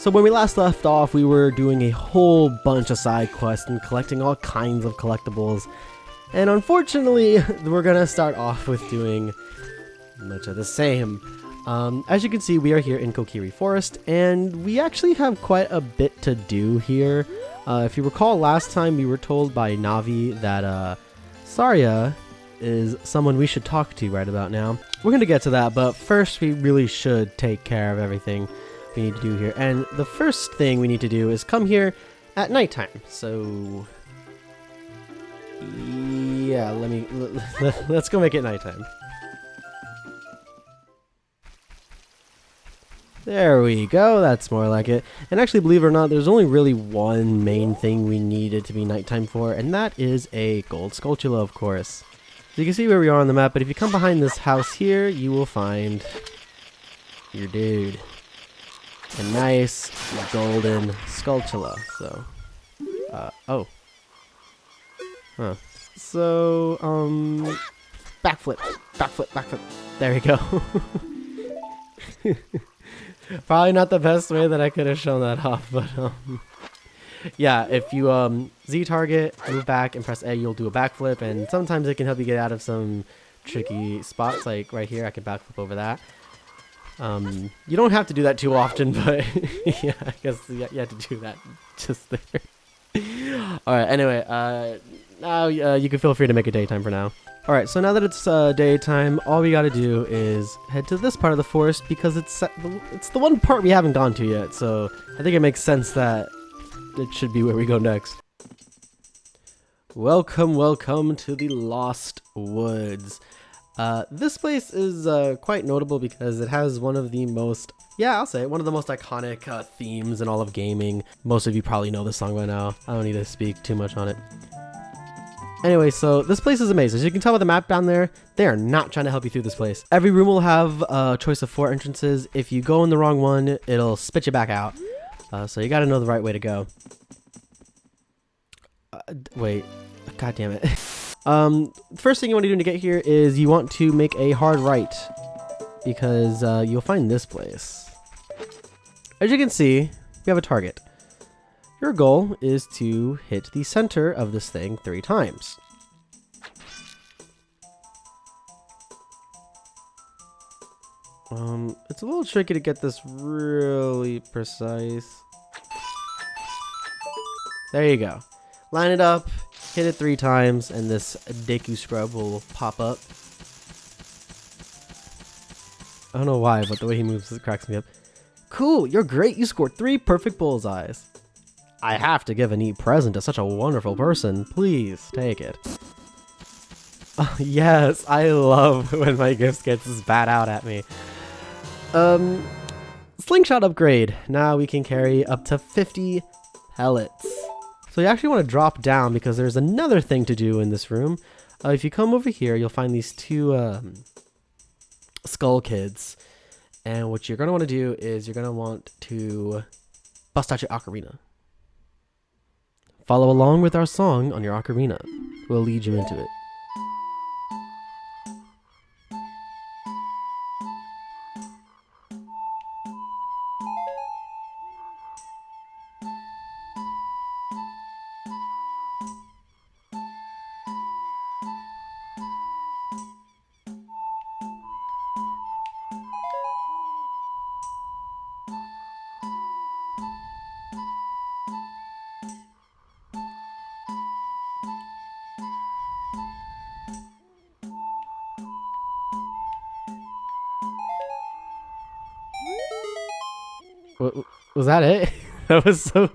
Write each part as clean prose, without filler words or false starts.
So when we last left off, we were doing a whole bunch of side quests and collecting all kinds of collectibles. And unfortunately, we're gonna start off with doing much of the same. As you can see, we are here in Kokiri Forest, and we actually have quite a bit to do here. If you recall, last time we were told by Navi that Saria is someone we should talk to right about now. We're gonna get to that, but first we really should take care of everything we need to do here. And the first thing we need to do is come here at nighttime. So yeah, let's go make it nighttime. There we go, that's more like it. And actually, believe it or not, there's only really one main thing we needed to be nighttime for, and that is a gold Skulltula, of course. So you can see where we are on the map, but if you come behind this house here, you will find your dude. A nice golden Skulltula. So, oh. Huh. So, backflip. There we go. Probably not the best way that I could have shown that off, but, yeah, if you, Z target, move back, and press A, you'll do a backflip, and sometimes it can help you get out of some tricky spots, like right here, I can backflip over that. You don't have to do that too often, but yeah, I guess you have to do that just there. Alright, anyway, now you can feel free to make it daytime for now. Alright, so now that it's daytime, all we gotta do is head to this part of the forest because it's the one part we haven't gone to yet, so I think it makes sense that it should be where we go next. Welcome to the Lost Woods. This place is quite notable because it has one of the most, yeah, I'll say it, one of the most iconic themes in all of gaming. Most of you probably know this song by now. I don't need to speak too much on it. Anyway, so this place is amazing. As you can tell by the map down there, they are not trying to help you through this place. Every room will have a choice of 4 entrances. If you go in the wrong one, it'll spit you back out. So you gotta know the right way to go. Wait, god damn it. First thing you want to do to get here is you want to make a hard right, because you'll find this place. As you can see, we have a target. Your goal is to hit the center of this thing 3 times. It's a little tricky to get this really precise. There you go. Line it up, hit it 3 times, and this Deku scrub will pop up. I don't know why, but the way he moves it cracks me up. Cool, you're great. You scored 3 perfect bullseyes. I have to give a neat present to such a wonderful person. Please take it. Oh, yes, I love when my gift gets spat out at me. Slingshot upgrade. Now we can carry up to 50 pellets. So you actually want to drop down because there's another thing to do in this room. If you come over here, you'll find these 2 skull kids. And what you're going to want to do is you're going to want to bust out your ocarina. Follow along with our song on your ocarina. We'll lead you into it. Was that it? That was so...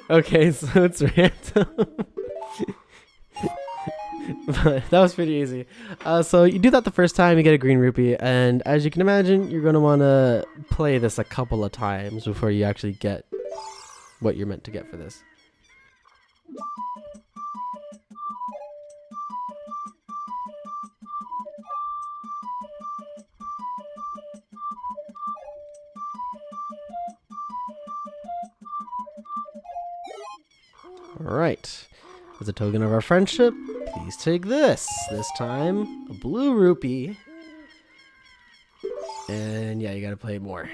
Okay, so it's random. But that was pretty easy. So you do that the first time, you get a green rupee, and as you can imagine, you're going to want to play this a couple of times before you actually get what you're meant to get for this. Alright, as a token of our friendship, please take this. This time, a blue rupee. And yeah, you gotta play more.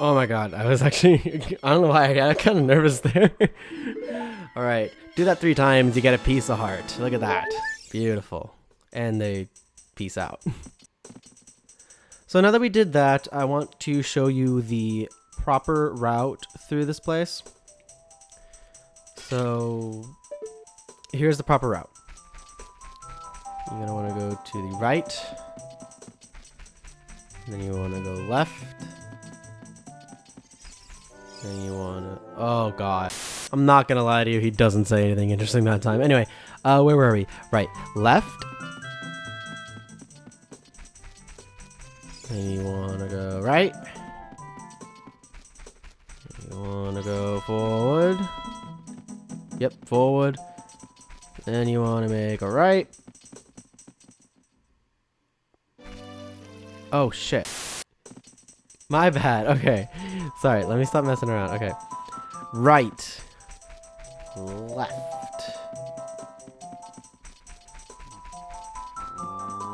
Oh my god, I was actually, I don't know why, I got kind of nervous there. Alright, do that 3 times, you get a piece of heart. Look at that. Beautiful. And they peace out. So now that we did that, I want to show you the proper route through this place. So here's the proper route. You're going to want to go to the right. Then you want to go left. Then you want to... Oh, God. I'm not going to lie to you. He doesn't say anything interesting that time. Anyway, where were we? Right. Left. Then you want to go right. You want to go forward. Yep, forward. Then you want to make a right. Oh, shit. My bad. Okay. Sorry, let me stop messing around. Okay. Right. Left.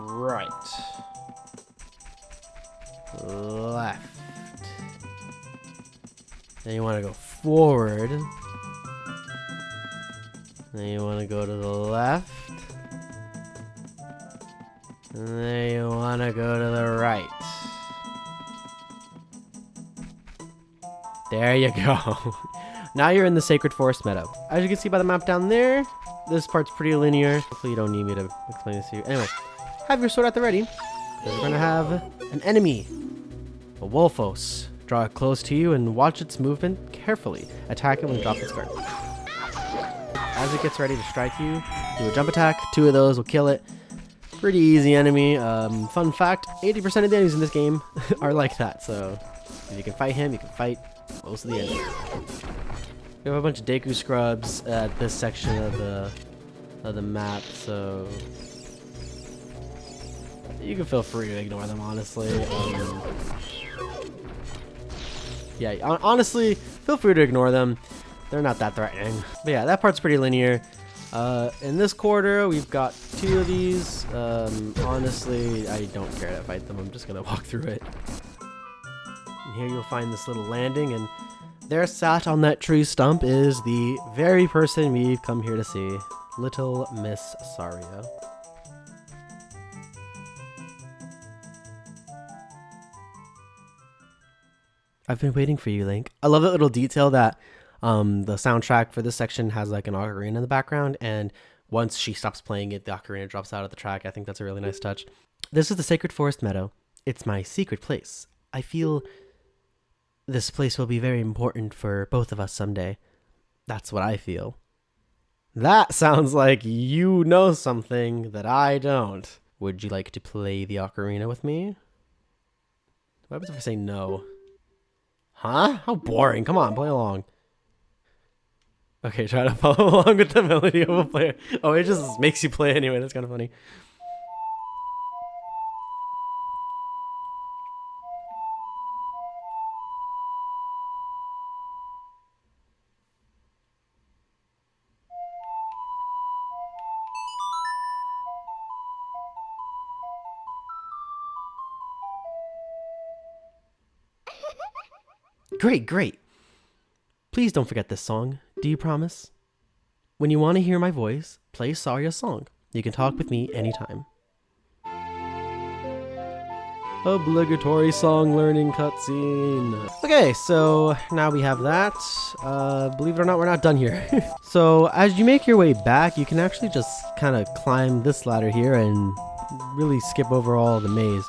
Right. Left. Then you want to go forward. Then you want to go to the left. And then you want to go to the right. There you go. Now you're in the Sacred Forest Meadow. As you can see by the map down there, this part's pretty linear. Hopefully you don't need me to explain this to you. Anyway, have your sword at the ready. Because we're going to have an enemy. A Wolfos. Draw it close to you and watch its movement carefully. Attack it when it drops its guard. As it gets ready to strike you, do a jump attack. 2 of those will kill it. Pretty easy enemy. Fun fact, 80% of the enemies in this game are like that. So if you can fight him, you can fight most of the enemies. We have a bunch of Deku scrubs at this section of the map, so you can feel free to ignore them, honestly. Yeah, honestly, feel free to ignore them. They're not that threatening. But yeah, that part's pretty linear. In this quarter, we've got 2 of these. Honestly, I don't care to fight them. I'm just gonna walk through it. And here you'll find this little landing, and there sat on that tree stump is the very person we've come here to see. Little Miss Saria. I've been waiting for you, Link. I love that little detail that the soundtrack for this section has like an ocarina in the background, and once she stops playing it, the ocarina drops out of the track. I think that's a really nice touch. This is the Sacred Forest Meadow. It's my secret place. I feel this place will be very important for both of us someday. That's what I feel. That sounds like you know something that I don't. Would you like to play the ocarina with me? What happens if I say no? Huh? How boring. Come on, play along. Okay, try to follow along with the melody of a player. Oh, it just makes you play anyway. That's kind of funny. Great, great. Please don't forget this song. Do you promise? When you want to hear my voice, play Saria's song. You can talk with me anytime. Obligatory song learning cutscene. Okay, so now we have that. Believe it or not, we're not done here. So as you make your way back, you can actually just kind of climb this ladder here and really skip over all the maze.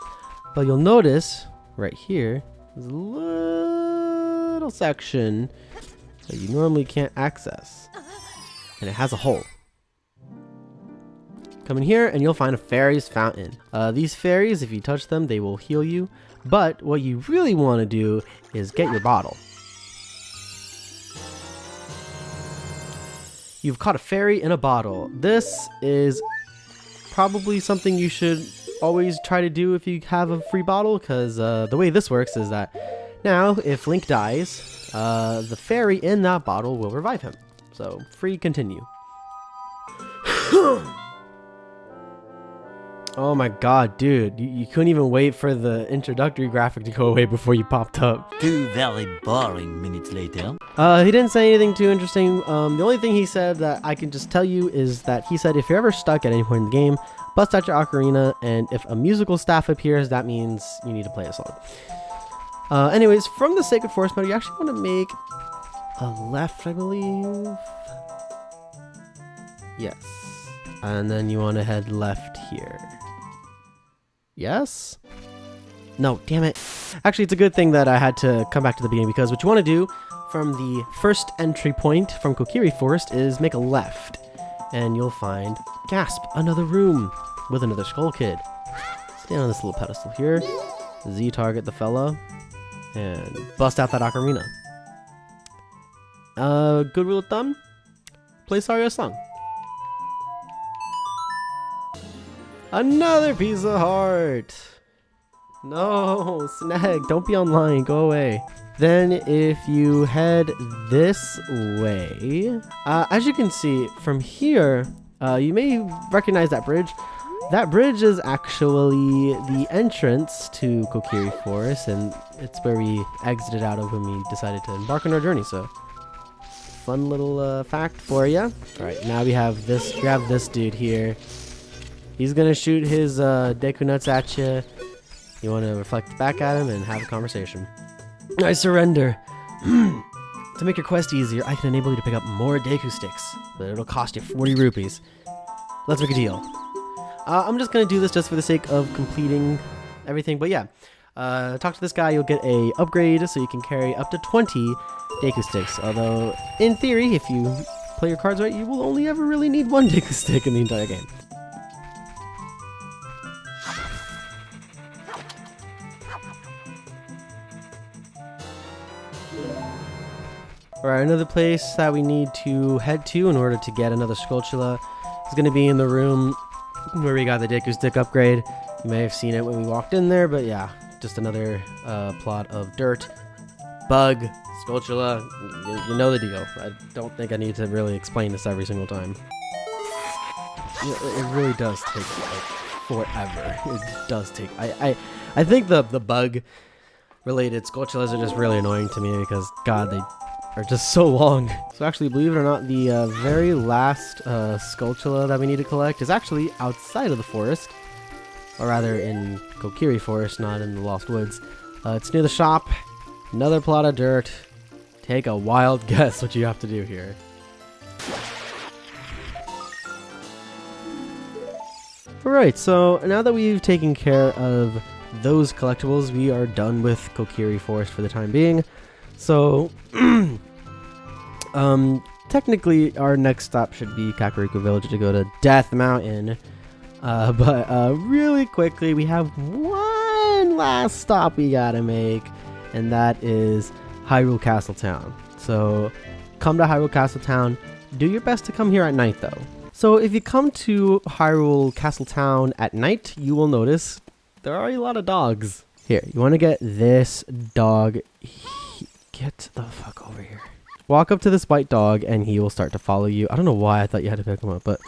But you'll notice right here, there's a little section that you normally can't access, and it has a hole. Come in here and you'll find a fairy's fountain. These fairies, if you touch them, they will heal you, but what you really want to do is get your bottle. You've caught a fairy in a bottle. This is probably something you should always try to do if you have a free bottle, because the way this works is that now if Link dies, the fairy in that bottle will revive him. So, free continue. Oh my god, dude. You couldn't even wait for the introductory graphic to go away before you popped up. 2 very boring minutes later. He didn't say anything too interesting. The only thing he said that I can just tell you is that he said if you're ever stuck at any point in the game, bust out your ocarina, and if a musical staff appears, that means you need to play a song. Anyways, from the Sacred Forest mode, you actually want to make a left, I believe. Yes. And then you want to head left here. Yes? No, damn it. Actually, it's a good thing that I had to come back to the beginning, because what you want to do from the first entry point from Kokiri Forest is make a left. And you'll find, gasp, another room with another Skull Kid. Stand on this little pedestal here. Z target the fella. And bust out that ocarina. Good rule of thumb, play Saria's song. Another piece of heart. No, Snag, don't be online, go away. Then if you head this way, as you can see from here, you may recognize that bridge. That bridge is actually the entrance to Kokiri Forest, and it's where we exited out of when we decided to embark on our journey, so fun little fact for you. Alright, now we have this, grab this dude here. He's gonna shoot his Deku Nuts at you. You want to reflect back at him and have a conversation. I surrender. To make your quest easier, I can enable you to pick up more Deku Sticks, but it'll cost you 40 rupees. Let's make a deal. I'm just gonna do this just for the sake of completing everything, but yeah. Talk to this guy, you'll get a upgrade so you can carry up to 20 Deku Sticks. Although, in theory, if you play your cards right, you will only ever really need 1 Deku Stick in the entire game. Alright, another place that we need to head to in order to get another Skulltula is going to be in the room where we got the Deku Stick upgrade. You may have seen it when we walked in there, but yeah, just another plot of dirt, bug, Skulltula, you know the deal. I don't think I need to really explain this every single time. It really does take like forever. It does take. I think the bug related Skulltulas are just really annoying to me because God, they are just so long. So actually, believe it or not, the very last Skulltula that we need to collect is actually outside of the forest, or rather in Kokiri Forest, not in the Lost Woods. It's near the shop. Another plot of dirt. Take a wild guess what you have to do here. Alright, so now that we've taken care of those collectibles, we are done with Kokiri Forest for the time being. So, technically our next stop should be Kakariko Village to go to Death Mountain. But really quickly, we have one last stop we gotta make, and that is Hyrule Castle Town. So, come to Hyrule Castle Town. Do your best to come here at night, though. So, if you come to Hyrule Castle Town at night, you will notice there are a lot of dogs. Here, you want to get this dog. Get the fuck over here. Walk up to this white dog and he will start to follow you. I don't know why I thought you had to pick him up, but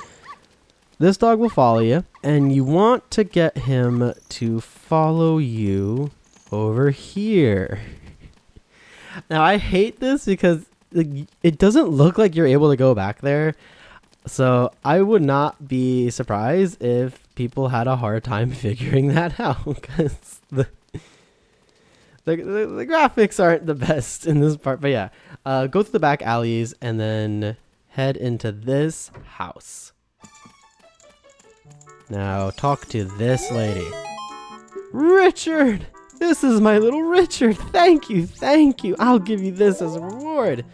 this dog will follow you, and you want to get him to follow you over here. Now, I hate this because it doesn't look like you're able to go back there. So I would not be surprised if people had a hard time figuring that out, because the graphics aren't the best in this part. But yeah, go through the back alleys and then head into this house. Now talk to this lady. Richard! This is my little Richard. Thank you, thank you. I'll give you this as a reward.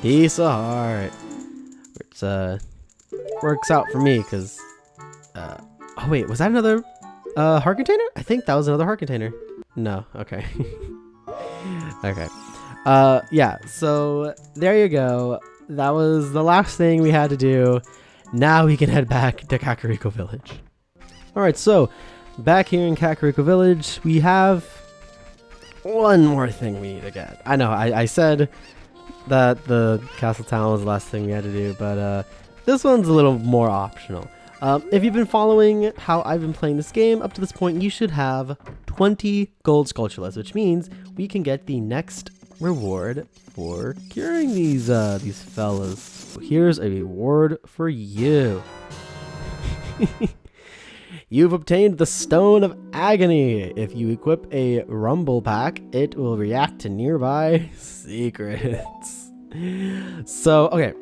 Piece of heart. Which works out for me because oh wait, was that another heart container? I think that was another heart container. No, okay. Okay. Yeah, so there you go. That was the last thing we had to do. Now we can head back to Kakariko Village. Alright, so back here in Kakariko Village, we have one more thing we need to get. I know, I said that the Castle Town was the last thing we had to do, but this one's a little more optional. If you've been following how I've been playing this game up to this point, you should have 20 gold sculptureless, which means we can get the next reward for curing these fellas. So here's a reward for you. You've obtained the Stone of Agony. If you equip a rumble pack, it will react to nearby secrets. So, okay.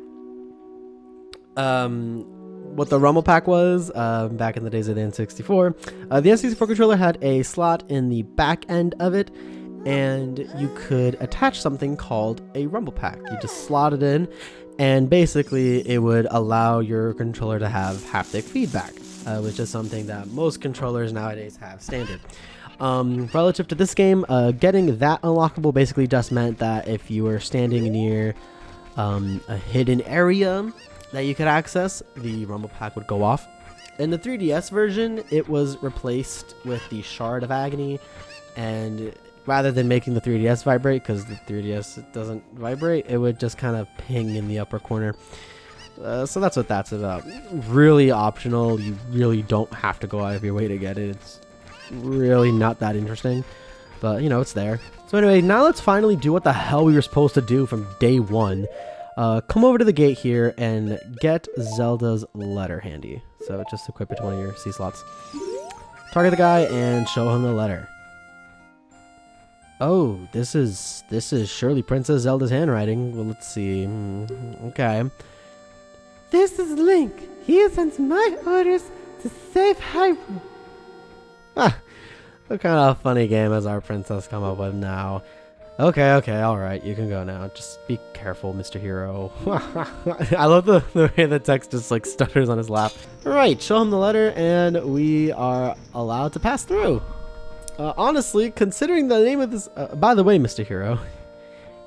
What the rumble pack was, back in the days of the N64, the N64 controller had a slot in the back end of it, and you could attach something called a rumble pack. You just slot it in, and basically it would allow your controller to have haptic feedback, which is something that most controllers nowadays have standard. Relative to this game, getting that unlockable basically just meant that if you were standing near a hidden area that you could access, the rumble pack would go off. In the 3DS version, it was replaced with the Shard of Agony, and rather than making the 3DS vibrate, because the 3DS doesn't vibrate, it would just kind of ping in the upper corner. So that's what that's about. Really optional. You really don't have to go out of your way to get it. It's really not that interesting, but you know, it's there. So anyway, now let's finally do what the hell we were supposed to do from day one. Come over to the gate here and get Zelda's letter handy. So just equip it to one of your C slots. Target the guy and show him the letter. Oh, this is surely Princess Zelda's handwriting. Well, let's see. Okay. This is Link. He sends my orders to save Hyrule. Ah, what kind of funny game has our princess come up with now? Okay, alright, you can go now. Just be careful, Mr. Hero. I love the way the text just like stutters on his lap. Alright, show him the letter and we are allowed to pass through. Honestly, considering the name of this... by the way, Mr. Hero,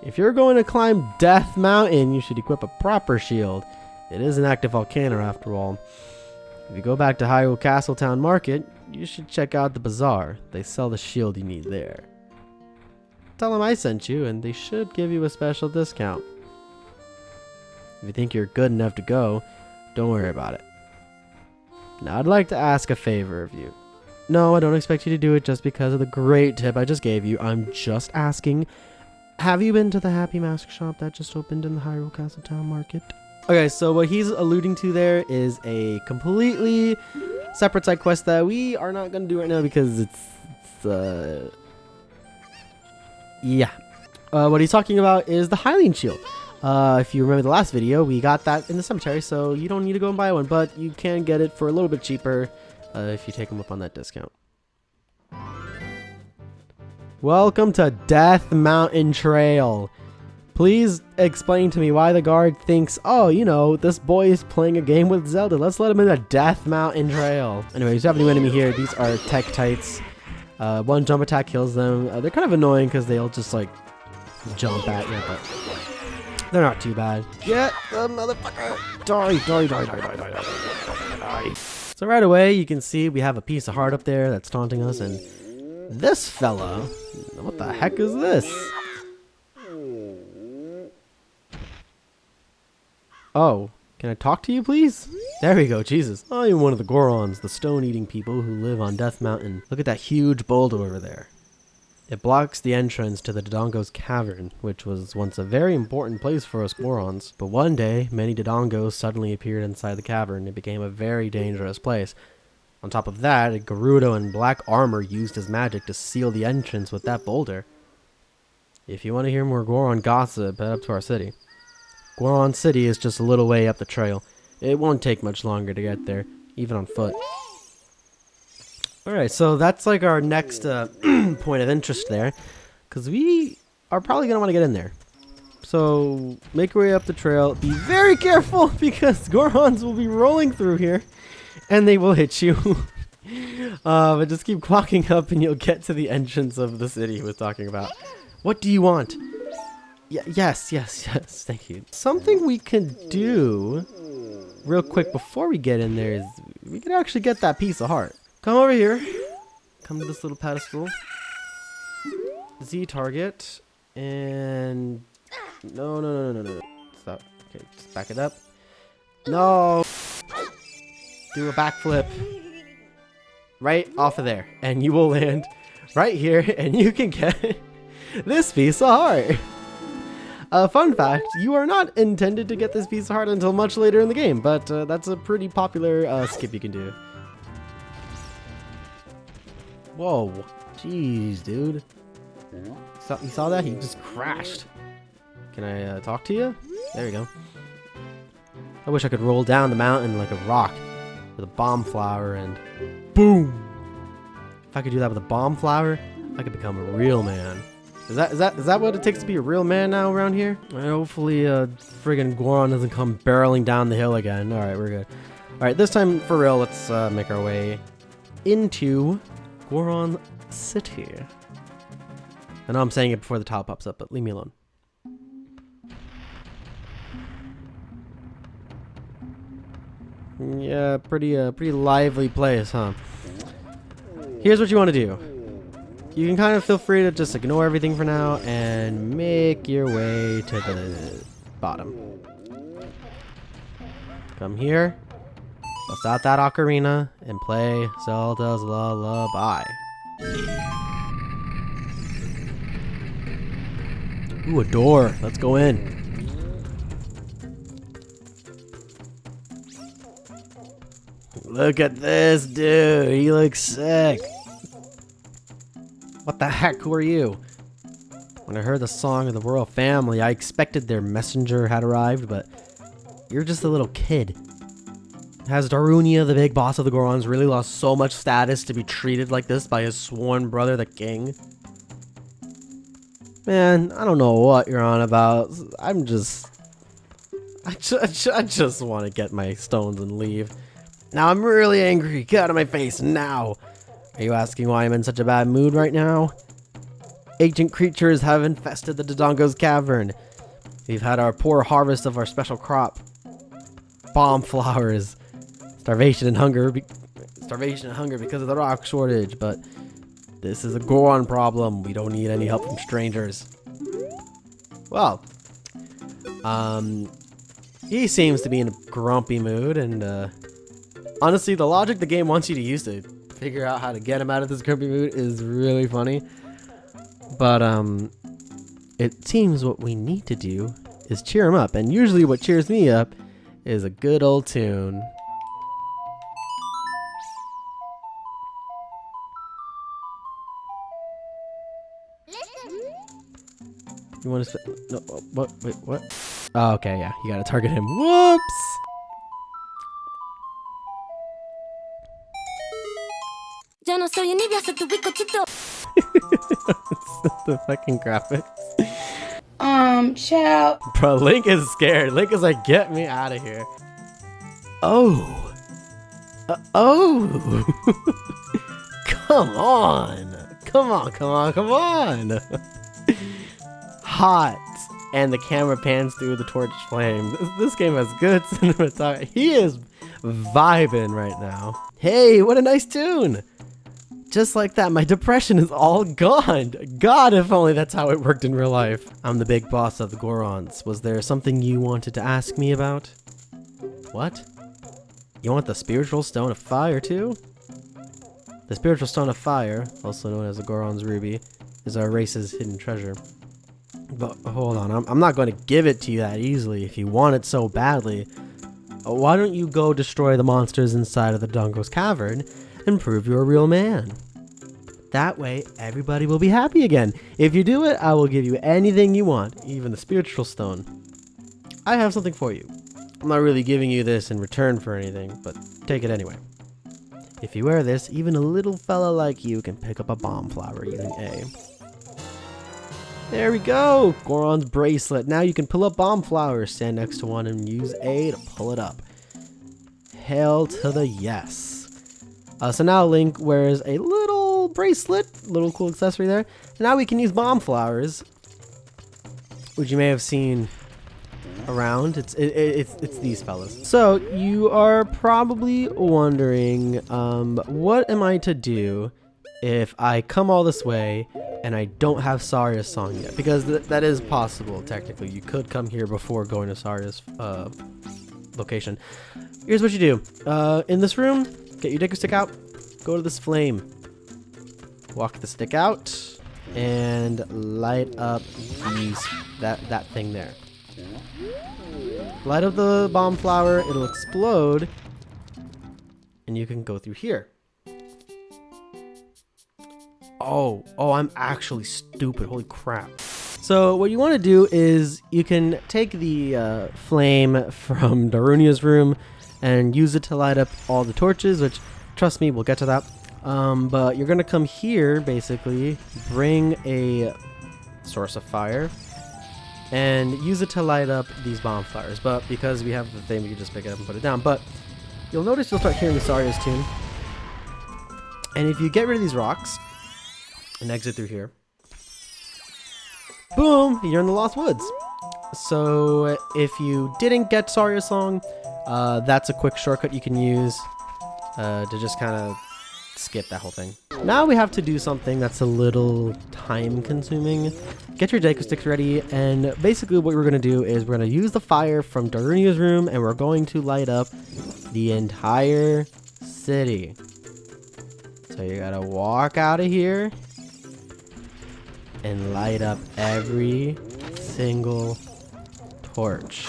if you're going to climb Death Mountain, you should equip a proper shield. It is an active volcano after all. If you go back to Hyrule Castle Town Market, you should check out the bazaar. They sell the shield you need there. Tell them I sent you, and they should give you a special discount. If you think you're good enough to go, don't worry about it. Now I'd like to ask a favor of you. No, I don't expect you to do it just because of the great tip I just gave you. I'm just asking, have you been to the Happy Mask shop that just opened in the Hyrule Castle Town Market? Okay, so what he's alluding to there is a completely separate side quest that we are not going to do right now because it's yeah. What he's talking about is the Hylian Shield. If you remember the last video, we got that in the cemetery, so you don't need to go and buy one, but you can get it for a little bit cheaper if you take him up on that discount. Welcome to Death Mountain Trail. Please explain to me why the guard thinks, oh, you know, this boy is playing a game with Zelda. Let's let him in the Death Mountain Trail. Anyways, you have a new enemy here. These are Tektites. One jump attack kills them. They're kind of annoying because they'll just like jump at you, but they're not too bad. Get the motherfucker! Die. So right away, you can see we have a piece of heart up there that's taunting us, and this fella, what the heck is this? Oh, can I talk to you, please? There we go, Jesus. I am one of the Gorons, the stone-eating people who live on Death Mountain. Look at that huge boulder over there. It blocks the entrance to the Dodongo's cavern, which was once a very important place for us Gorons. But one day, many Dodongos suddenly appeared inside the cavern. It became a very dangerous place. On top of that, a Gerudo in black armor used his magic to seal the entrance with that boulder. If you want to hear more Goron gossip, head up to our city. Goron City is just a little way up the trail. It won't take much longer to get there, even on foot. Alright, so that's like our next point of interest there, because we are probably going to want to get in there. So make your way up the trail. Be very careful, because Gorons will be rolling through here, and they will hit you. But just keep walking up, and you'll get to the entrance of the city he was talking about. What do you want? Yes, thank you. Something we can do real quick before we get in there is we can actually get that piece of heart. Come over here. Come to this little pedestal. Z target. And... No. Stop. Okay, just back it up. No! do a backflip right off of there, and you will land right here, and you can get this piece of heart. Fun fact, you are not intended to get this piece of heart until much later in the game, but that's a pretty popular skip you can do. Whoa, jeez, dude. You saw that? He just crashed. Can I talk to you? There you go. I wish I could roll down the mountain like a rock with a bomb flower and boom. If I could do that with a bomb flower, I could become a real man. Is that what it takes to be a real man now around here? All right, hopefully friggin' Goron doesn't come barreling down the hill again. All right, we're good. All right, this time for real, let's make our way into Goron City. I know I'm saying it before the top pops up, but leave me alone. Yeah, pretty lively place, huh? Here's what you want to do. You can kind of feel free to just ignore everything for now and make your way to the bottom. Come here, bust out that ocarina, and play Zelda's Lullaby. Ooh, a door. Let's go in. Look at this dude. He looks sick. What the heck? Who are you? When I heard the song of the royal family, I expected their messenger had arrived, but you're just a little kid. Has Darunia, the big boss of the Gorons, really lost so much status to be treated like this by his sworn brother, the king? Man, I don't know what you're on about. I just want to get my stones and leave. Now I'm really angry. Get out of my face now. Are you asking why I'm in such a bad mood right now? Ancient creatures have infested the Dodongo's cavern. We've had our poor harvest of our special crop. Bomb flowers. Starvation and hunger because of the rock shortage, but this is a Goron problem. We don't need any help from strangers. Well, he seems to be in a grumpy mood, and honestly, the logic the game wants you to use to figure out how to get him out of this grumpy mood is really funny. But it seems what we need to do is cheer him up, and usually what cheers me up is a good old tune. You want to no, what? Wait, what? Oh, okay, yeah, you gotta target him. Whoops! The fucking graphics. Child. Bro, Link is scared. Link is like, get me out of here. Oh. Oh. Come on. Come on. Hot. And the camera pans through the torch flame. This game has good cinematography. He is vibing right now. Hey, what a nice tune. Just like that, my depression is all gone. God, if only that's how it worked in real life. I'm the big boss of the Gorons. Was there something you wanted to ask me about? What? You want the spiritual stone of fire too? The spiritual stone of fire, also known as the Goron's ruby, is our race's hidden treasure. But hold on, I'm not going to give it to you that easily if you want it so badly. Why don't you go destroy the monsters inside of the Dodongo's cavern and prove you're a real man? That way, everybody will be happy again. If you do it, I will give you anything you want, even the spiritual stone. I have something for you. I'm not really giving you this in return for anything, but take it anyway. If you wear this, even a little fella like you can pick up a bomb flower using A. There we go! Goron's bracelet. Now you can pull up bomb flowers, stand next to one, and use A to pull it up. Hail to the yes. So now Link wears a little bracelet, little cool accessory there. Now we can use bomb flowers, which you may have seen around. It's these fellas. So you are probably wondering, what am I to do if I come all this way and I don't have Saria's song yet? Because that is possible technically. You could come here before going to Saria's location. Here's what you do. In this room, get your Deku stick out. Go to this flame. Walk the stick out and light up that thing there. Light up the bomb flower. It'll explode, and you can go through here. Oh, I'm actually stupid. Holy crap. So what you want to do is you can take the flame from Darunia's room and use it to light up all the torches, which, trust me, we'll get to that. But you're going to come here, basically, bring a source of fire, and use it to light up these bonfires. But because we have the thing, we can just pick it up and put it down. But you'll notice you'll start hearing Saria's tune. And if you get rid of these rocks and exit through here, boom, you're in the Lost Woods. So if you didn't get Saria's song, that's a quick shortcut you can use to just kind of skip that whole thing. Now we have to do something that's a little time consuming. Get your Deku sticks ready, and basically what we're going to do is we're going to use the fire from Darunia's room, and we're going to light up the entire city. So you gotta walk out of here and light up every single torch.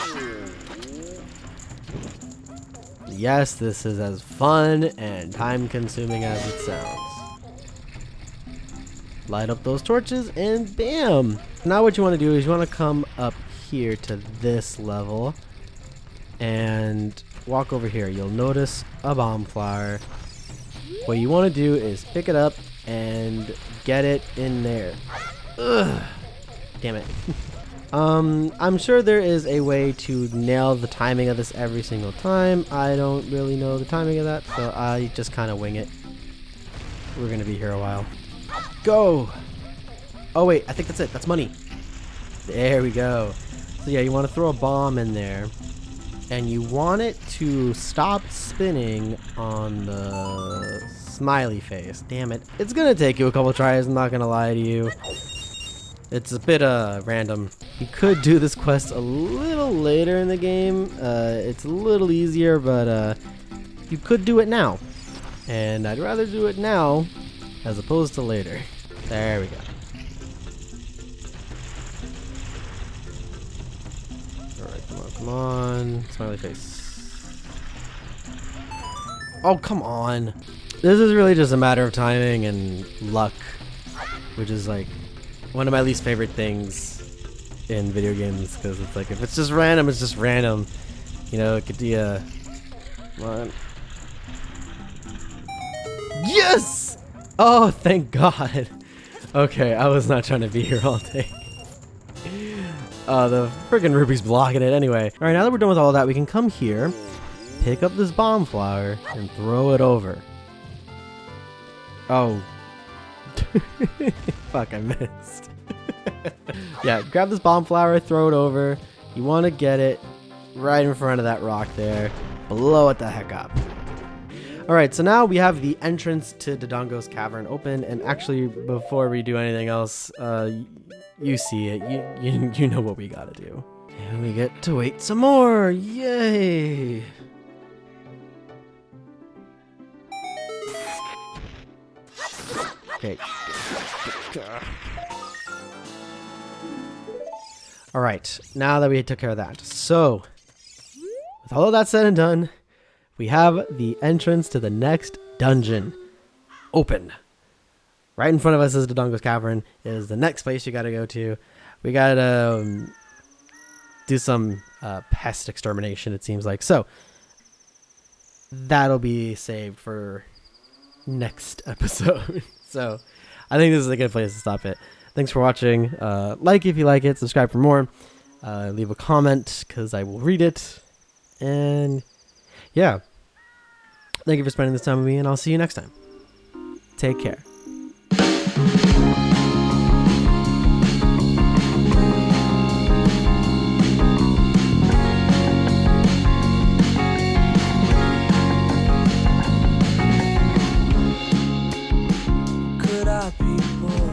Yes, this is as fun and time-consuming as it sounds. Light up those torches and bam! Now what you want to do is you want to come up here to this level and walk over here. You'll notice a bomb flower. What you want to do is pick it up and get it in there. Ugh. Damn it. I'm sure there is a way to nail the timing of this every single time. I don't really know the timing of that, so I just kind of wing it. We're going to be here a while. Go! Oh wait, I think that's it. That's money. There we go. So yeah, you want to throw a bomb in there, and you want it to stop spinning on the smiley face. Damn it. It's going to take you a couple tries, I'm not going to lie to you. It's a bit random. You could do this quest a little later in the game. It's a little easier, but you could do it now. And I'd rather do it now as opposed to later. There we go. Alright, come on. Smiley face. Oh, come on. This is really just a matter of timing and luck, which is like one of my least favorite things in video games, because it's like if it's just random, it's just random. You know, it could be a... Come on. Yes! Oh, thank God. Okay, I was not trying to be here all day. The friggin' ruby's blocking it anyway. Alright, now that we're done with all of that, we can come here, pick up this bomb flower, and throw it over. Oh. Fuck, I missed. Yeah, grab this bomb flower, throw it over. You want to get it right in front of that rock there. Blow it the heck up. Alright, so now we have the entrance to Dodongo's cavern open, and actually, before we do anything else, you see it. You know what we gotta do. And we get to wait some more. Yay! Okay. Alright, now that we took care of that. So, with all of that said and done, we have the entrance to the next dungeon open. Right in front of us is Dodongo's Cavern. Is the next place you gotta go to. We gotta do some pest extermination, it seems like. So, that'll be saved for next episode. So, I think this is a good place to stop it. Thanks for watching. Like if you like it, subscribe for more. Leave a comment because I will read it. And yeah, thank you for spending this time with me, and I'll see you next time. Take care. Could I be born?